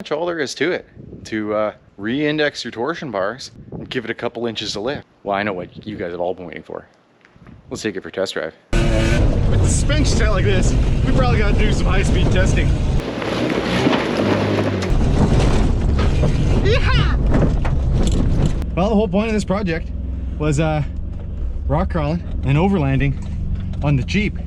That's all there is to it. To re-index your torsion bars and give it a couple inches of lift. Well, I know what you guys have all been waiting for. Let's take it for a test drive. With the suspension set like this, we probably got to do some high-speed testing. Yeehaw! Well, the whole point of this project was rock crawling and overlanding on the Jeep.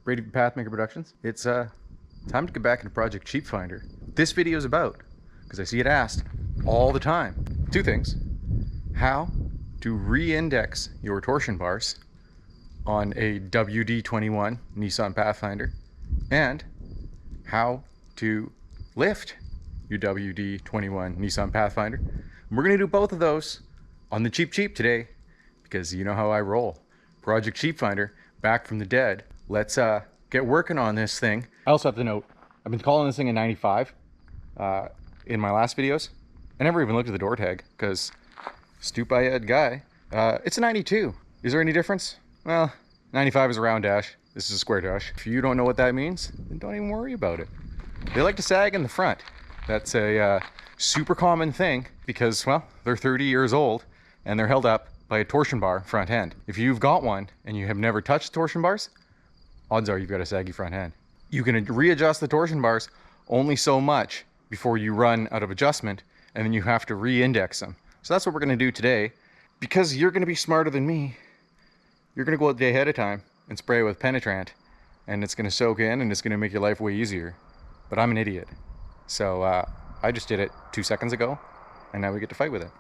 Brady from Pathmaker Productions. It's time to get back into Project Cheapfinder. This video is about, because I see it asked all the time, two things: how to re-index your torsion bars on a WD21 Nissan Pathfinder, and how to lift your WD21 Nissan Pathfinder. And we're going to do both of those on the cheap today, because you know how I roll. Project Cheapfinder, back from the dead. Let's get working on this thing. I also have to note, I've been calling this thing a 95 in my last videos. I never even looked at the door tag because stupid guy. It's a 92. Is there any difference? Well, 95 is a round dash. This is a square dash. If you don't know what that means, then don't even worry about it. They like to sag in the front. That's a super common thing because, well, they're 30 years old and they're held up by a torsion bar front end. If you've got one and you have never touched torsion bars, odds are you've got a saggy front end. You can readjust the torsion bars only so much before you run out of adjustment, and then you have to re-index them. So that's what we're gonna do today. Because you're gonna be smarter than me, you're gonna go out the day ahead of time and spray it with penetrant, and it's gonna soak in and it's gonna make your life way easier. But I'm an idiot. So I just did it 2 seconds ago, and now we get to fight with it.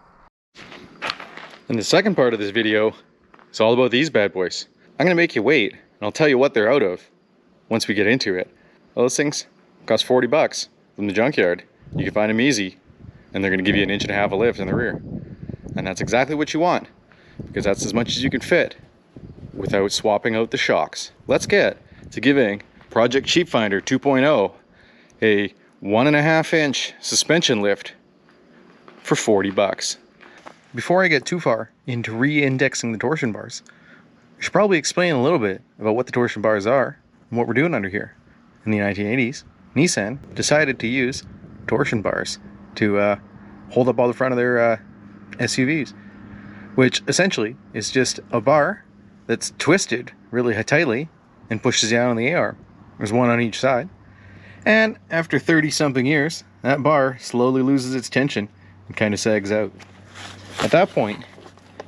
And the second part of this video is all about these bad boys. I'm gonna make you wait, and I'll tell you what they're out of once we get into it. Well, those things cost 40 bucks from the junkyard. You can find them easy, and they're gonna give you an 1.5 inch of lift in the rear. And that's exactly what you want, because that's as much as you can fit without swapping out the shocks. Let's get to giving Project Cheapfinder 2.0 a 1.5 inch suspension lift for 40 bucks. Before I get too far into re-indexing the torsion bars, I should probably explain a little bit about what the torsion bars are and what we're doing under here. In the 1980s, Nissan decided to use torsion bars to hold up all the front of their SUVs, which essentially is just a bar that's twisted really tightly and pushes down on the A-arm. There's one on each side. And after 30-something years, that bar slowly loses its tension and kind of sags out. At that point,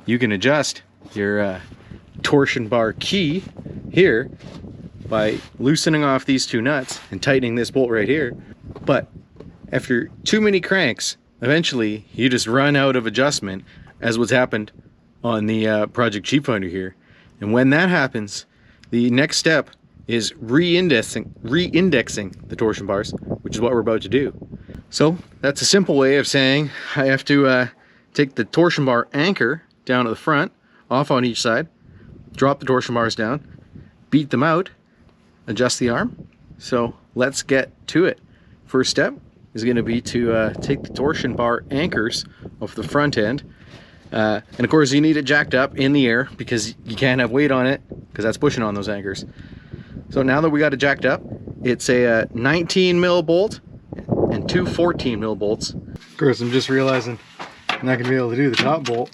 you can adjust your torsion bar key here by loosening off these two nuts and tightening this bolt right here. But after too many cranks, eventually you just run out of adjustment, as what's happened on the Project Cheapfinder here. And when that happens, the next step is re-indexing the torsion bars, which is what we're about to do. So that's a simple way of saying I have to take the torsion bar anchor down at the front, off on each side, drop the torsion bars down, beat them out, adjust the arm. So let's get to it. First step is going to be to take the torsion bar anchors off the front end. And of course you need it jacked up in the air because you can't have weight on it because that's pushing on those anchors. So now that we got it jacked up, it's a 19 mil bolt and two 14 mil bolts. Of course, I'm just realizing I'm not going to be able to do the top bolt.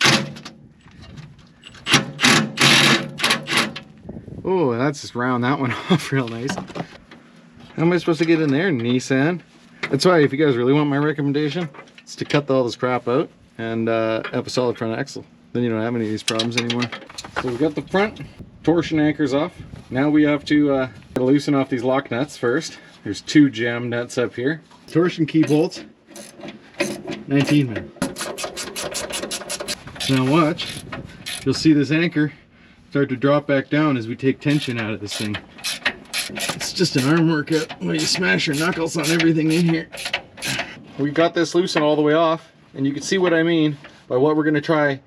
Oh, that's just round that one off real nice. How am I supposed to get in there, Nissan? That's why, if you guys really want my recommendation, it's to cut all this crap out and have a solid front axle. Then you don't have any of these problems anymore. So we've got the front torsion anchors off. Now we have to loosen off these lock nuts first. There's two jam nuts up here. Torsion key bolts, 19 mil. Now watch, you'll see this anchor start to drop back down as we take tension out of this thing. It's just an arm workout where you smash your knuckles on everything in here. We got this loosened all the way off, and you can see what I mean by what we're going to try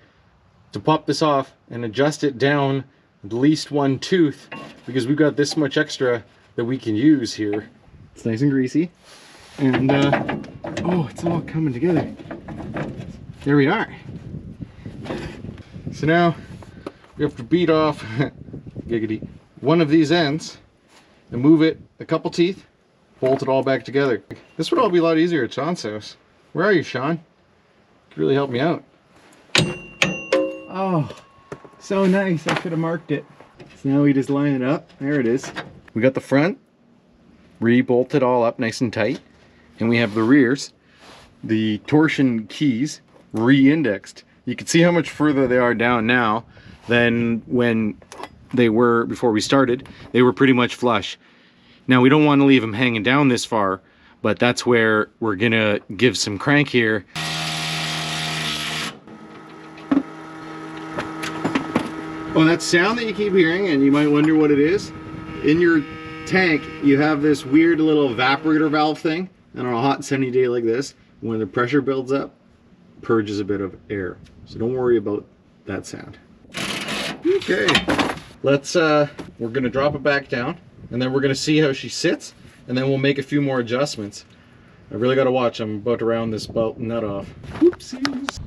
to pop this off and adjust it down at least one tooth, because we've got this much extra that we can use here. It's nice and greasy. And oh, it's all coming together. There we are. So now we have to beat off giggity one of these ends and move it a couple teeth, bolt it all back together. This would all be a lot easier at Sean's house. Where are you, Sean? You could really help me out. Oh, so nice. I should have marked it. So now we just line it up. There it is. We got the front re-bolted all up nice and tight, and we have the rears, the torsion keys, re-indexed. You can see how much further they are down now than when they were before we started. They were pretty much flush. Now we don't want to leave them hanging down this far, but that's where we're gonna give some crank here. Oh, that sound that you keep hearing, and you might wonder what it is. In your tank, you have this weird little evaporator valve thing, and on a hot sunny day like this, when the pressure builds up, purges a bit of air. So don't worry about that sound. Okay, let's we're gonna drop it back down, and then we're gonna see how she sits, and then we'll make a few more adjustments. I really gotta watch. I'm about to round this bolt nut off. Whoopsies.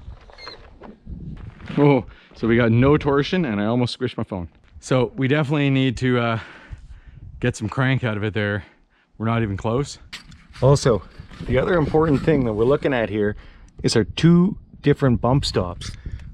Oh, so we got no torsion, and I almost squished my phone. So we definitely need to get some crank out of it there. We're not even close. Also, the other important thing that we're looking at here is our two different bump stops,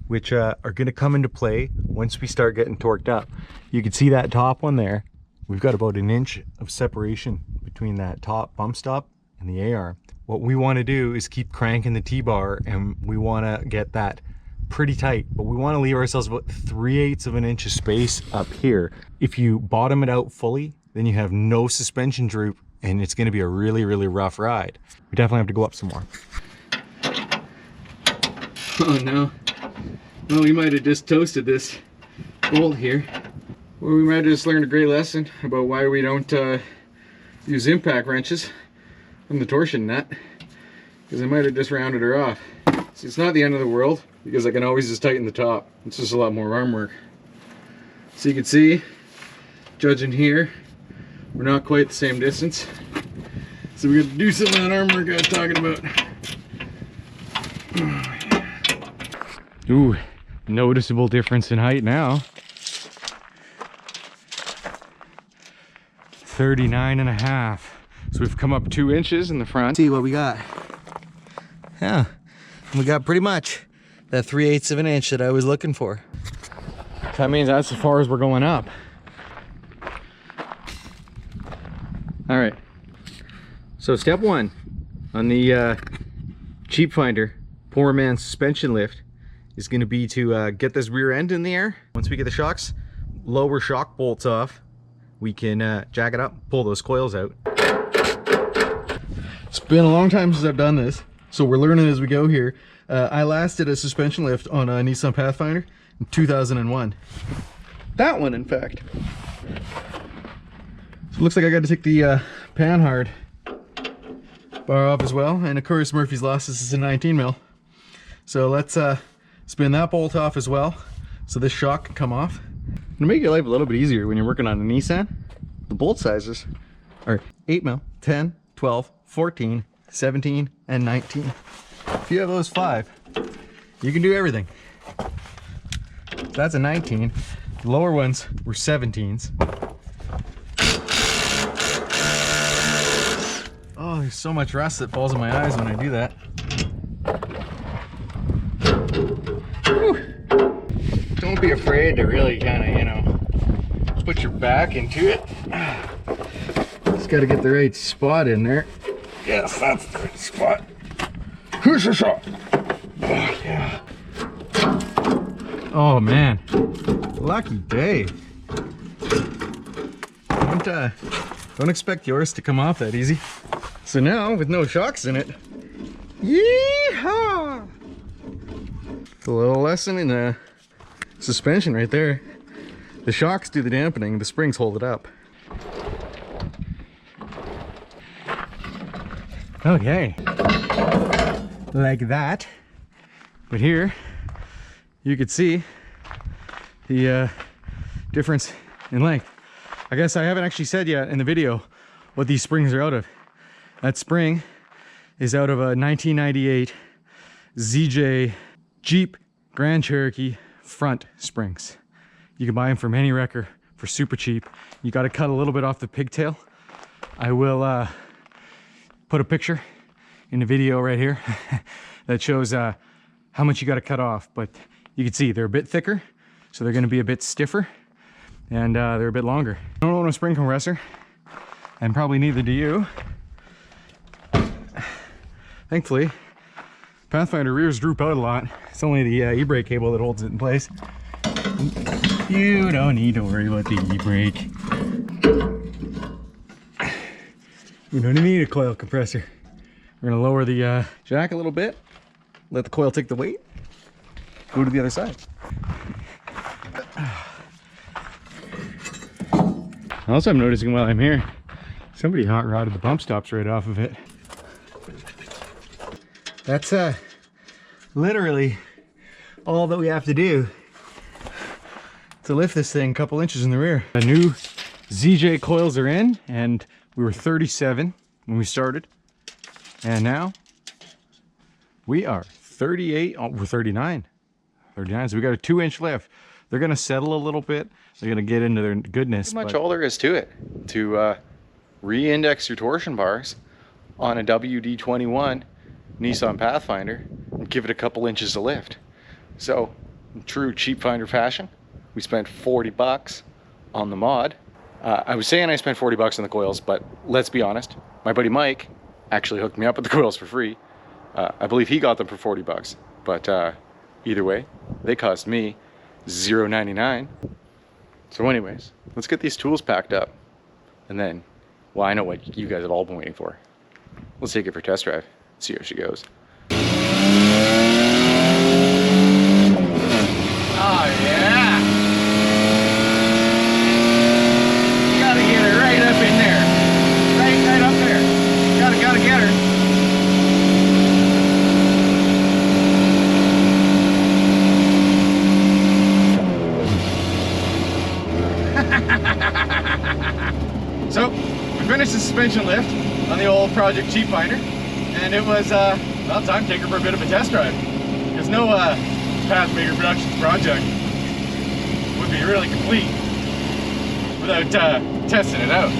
which are going to come into play once we start getting torqued up. You can see that top one there. We've got about an inch of separation between that top bump stop and the A-arm. What we want to do is keep cranking the T-bar, and we want to get that pretty tight, but we want to leave ourselves about 3/8 of an inch of space up here. If you bottom it out fully, then you have no suspension droop, and it's going to be a really, really rough ride. We definitely have to go up some more. Oh no. Well, we might have just toasted this bolt here. Well, we might have just learned a great lesson about why we don't use impact wrenches on the torsion nut, because I might have just rounded her off. See, it's not the end of the world, because I can always just tighten the top. It's just a lot more arm work. So you can see, judging here, we're not quite the same distance. So we're gonna do some of that arm work I was talking about. Ooh, noticeable difference in height now. 39.5. So we've come up 2 inches in the front. See what we got. Yeah, we got pretty much that 3/8 of an inch that I was looking for. That means that's as far as we're going up. All right, so step one on the Cheapfinder poor man suspension lift is going to be to get this rear end in the air. Once we get the shocks, lower shock bolts off, we can jack it up, pull those coils out. It's been a long time since I've done this, so we're learning as we go here. I last did a suspension lift on a Nissan Pathfinder in 2001. That one, in fact. So it looks like I got to take the panhard bar off as well, and of course Murphy's Law, this is a 19 mil. So let's spin that bolt off as well, so this shock can come off. To make your life a little bit easier when you're working on a Nissan, the bolt sizes are 8 mil, 10, 12, 14, 17, and 19. If you have those 5, you can do everything. That's a 19. The lower ones were 17s. Oh, there's so much rust that falls in my eyes when I do that. Whew. Don't be afraid to really kind of, you know, put your back into it. Just got to get the right spot in there. Yes, that's the right spot. Who's your shot? Oh, yeah. Oh man, lucky day. Don't expect yours to come off that easy. So now, with no shocks in it, yeehaw! It's a little lesson in suspension right there. The shocks do the dampening, the springs hold it up. Okay, like that. But here, you could see the difference in length. I guess I haven't actually said yet in the video what these springs are out of. That spring is out of a 1998 ZJ Jeep Grand Cherokee front springs. You can buy them from any wrecker for super cheap. You got to cut a little bit off the pigtail. I will put a picture in the video right here that shows how much you got to cut off, but you can see they're a bit thicker, so they're going to be a bit stiffer, and they're a bit longer. I don't own a spring compressor, and probably neither do you. Thankfully, Pathfinder rears droop out a lot. It's only the e-brake cable that holds it in place. You don't need to worry about the e-brake. You don't need a coil compressor. We're gonna lower the jack a little bit, let the coil take the weight, go to the other side. Also, I'm noticing while I'm here, somebody hot rodded the bump stops right off of it. That's literally all that we have to do to lift this thing a couple inches in the rear. The new ZJ coils are in, and we were 37 when we started, and now we are 38. Oh, we're 39, so we got a 2-inch lift. They're gonna settle a little bit. They're gonna get into their goodness. Pretty much all there is to it. To re-index your torsion bars on a WD21 Nissan Pathfinder and give it a couple inches of lift. So, in true Cheapfinder fashion, we spent 40 bucks on the mod. I was saying I spent 40 bucks on the coils, but let's be honest, my buddy Mike actually hooked me up with the coils for free. I believe he got them for 40 bucks, but either way, they cost me $0.99. So anyways, let's get these tools packed up, and then, well, I know what you guys have all been waiting for. Let's take it for a test drive, see how she goes. Oh yeah! You gotta get her right up in there. Right up there. Gotta get her. So, we finished the suspension lift on the old Project Cheapfinder, and it was, well, time to take her for a bit of a test drive. There's no Pathmaker Productions project would be really complete without testing it out.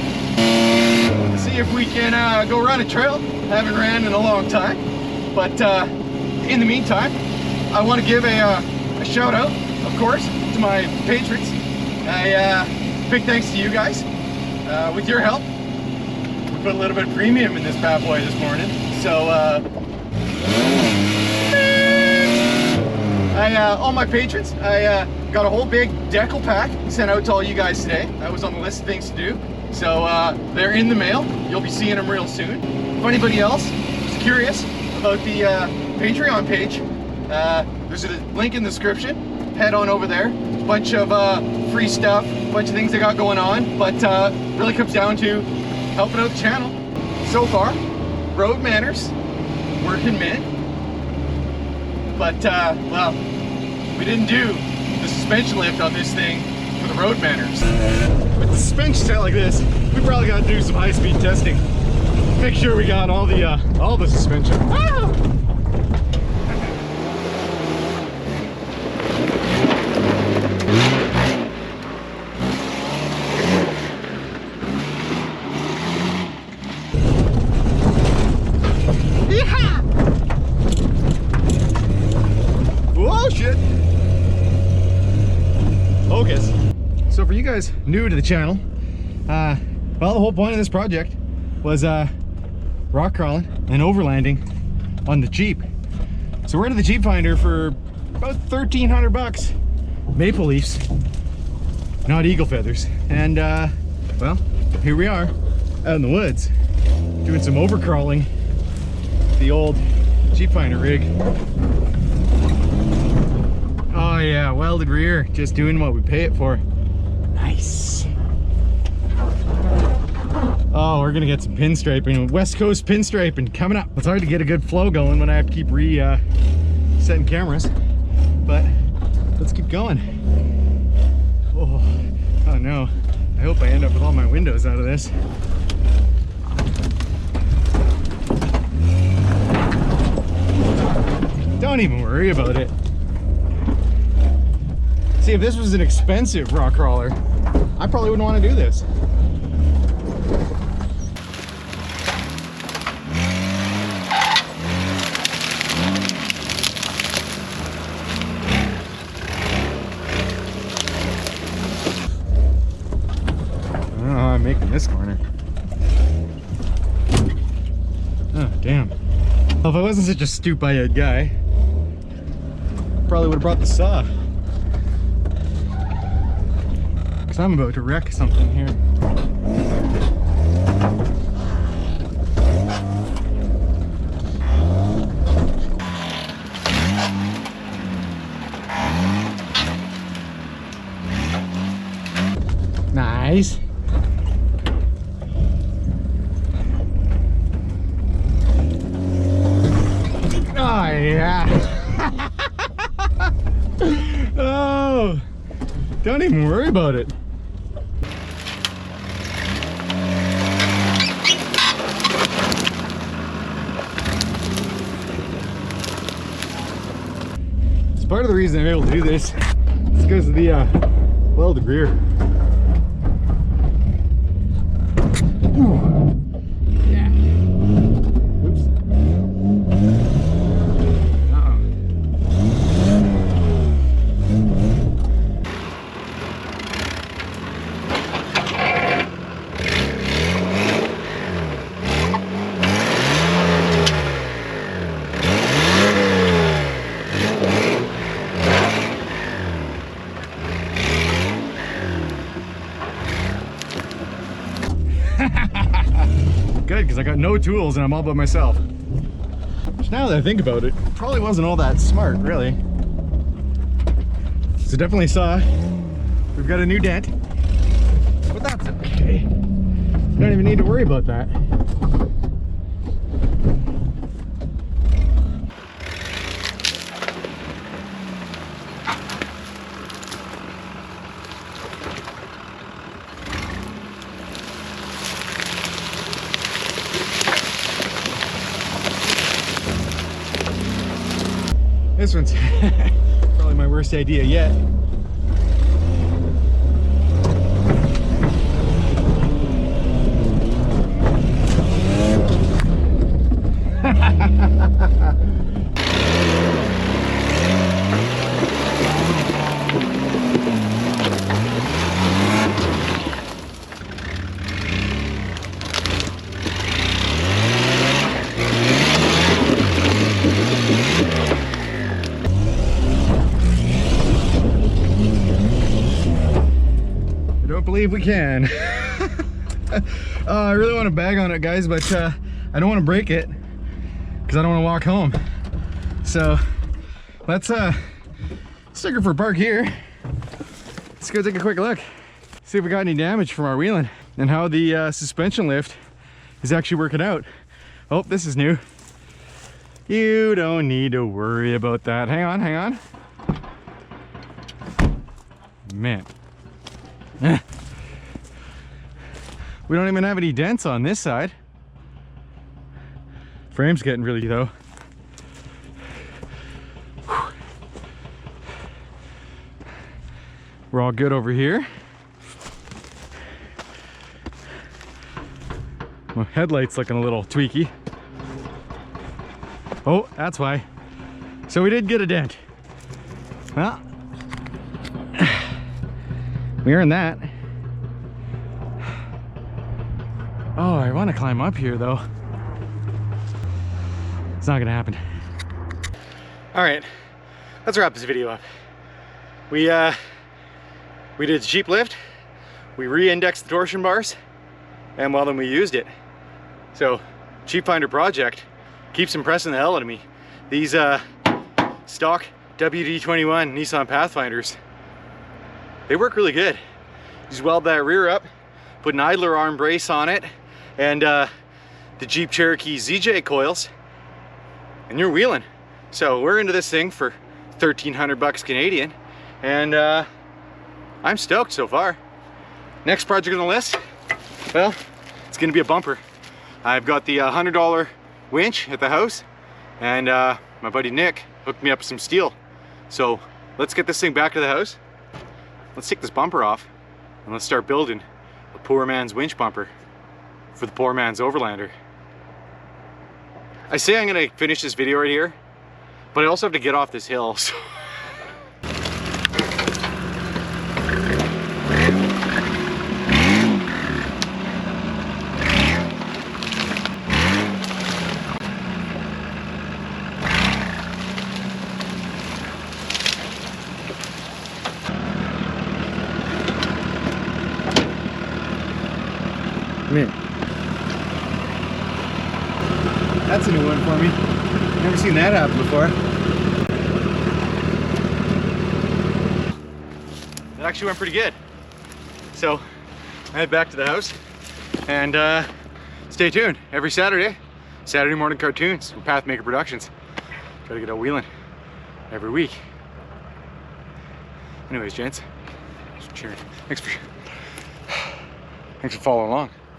See if we can go run a trail. Haven't ran in a long time, but in the meantime, I want to give a shout out, of course, to my patrons. Big thanks to you guys. With your help, we put a little bit of premium in this bad boy this morning. So all my patrons, I got a whole big decal pack sent out to all you guys today. That was on the list of things to do. So they're in the mail. You'll be seeing them real soon. If anybody else is curious about the Patreon page, there's a link in the description. Head on over there. Bunch of free stuff, bunch of things they got going on, but really comes down to helping out the channel. So far, road manners, working men. But, well, we didn't do the suspension lift on this thing for the road manners. With the suspension set like this, we probably got to do some high-speed testing. Make sure we got all the suspension. Ah! Whoa, shit! Focus. So for you guys new to the channel, well, the whole point of this project was rock crawling and overlanding on the Jeep. So we're into the Cheapfinder for about 1,300 bucks. Maple leaves, not eagle feathers. And well, here we are out in the woods doing some overcrawling the old Cheapfinder rig. Oh yeah, welded rear, just doing what we pay it for. Nice. Oh, we're gonna get some pinstriping, West Coast pinstriping coming up. It's hard to get a good flow going when I have to keep setting cameras, but let's keep going. Oh no, I hope I end up with all my windows out of this. Don't even worry about it. See, if this was an expensive rock crawler, I probably wouldn't want to do this. I don't know how I'm making this corner. Oh, damn. Well, if I wasn't such a stupid guy, probably would have brought the saw. Because I'm about to wreck something here. Nice. Oh, yeah. Oh, don't even worry about it. It's part of the reason I'm able to do this. It's because of the, well, the rear. Yeah. Oops. Good, because I got no tools and I'm all by myself. Which, now that I think about it, probably wasn't all that smart, really. So definitely saw we've got a new dent, but that's okay. Don't even need to worry about that. This one's probably my worst idea yet. Believe we can. I really want to bag on it, guys, but I don't want to break it because I don't want to walk home. So let's stick her for park here. Let's go take a quick look, see if we got any damage from our wheeling and how the suspension lift is actually working out. Oh, this is new. You don't need to worry about that. Hang on, hang on. Man. We don't even have any dents on this side. Frame's getting really though. Whew. We're all good over here. My headlight's looking a little tweaky. Oh, that's why. So we did get a dent. Well, we earned that. Oh, I want to climb up here though. It's not gonna happen. All right, let's wrap this video up. We did a cheap lift. We re-indexed the torsion bars, and well, then we used it. So, Cheapfinder Project keeps impressing the hell out of me. These stock WD21 Nissan Pathfinders, they work really good. Just weld that rear up, put an idler arm brace on it, and the Jeep Cherokee ZJ coils, and you're wheeling. So we're into this thing for 1,300 bucks Canadian, and I'm stoked so far. Next project on the list, well, it's gonna be a bumper. I've got the $100 winch at the house, and my buddy Nick hooked me up some steel. So let's get this thing back to the house. Let's take this bumper off and let's start building a poor man's winch bumper for the poor man's overlander. I say I'm gonna finish this video right here, but I also have to get off this hill. So. Come here. That's a new one for me. Never seen that happen before. It actually went pretty good. So I head back to the house and stay tuned. Every Saturday morning cartoons from Pathmaker Productions. Try to get out wheeling every week. Anyways, gents, cheers. Thanks for following along.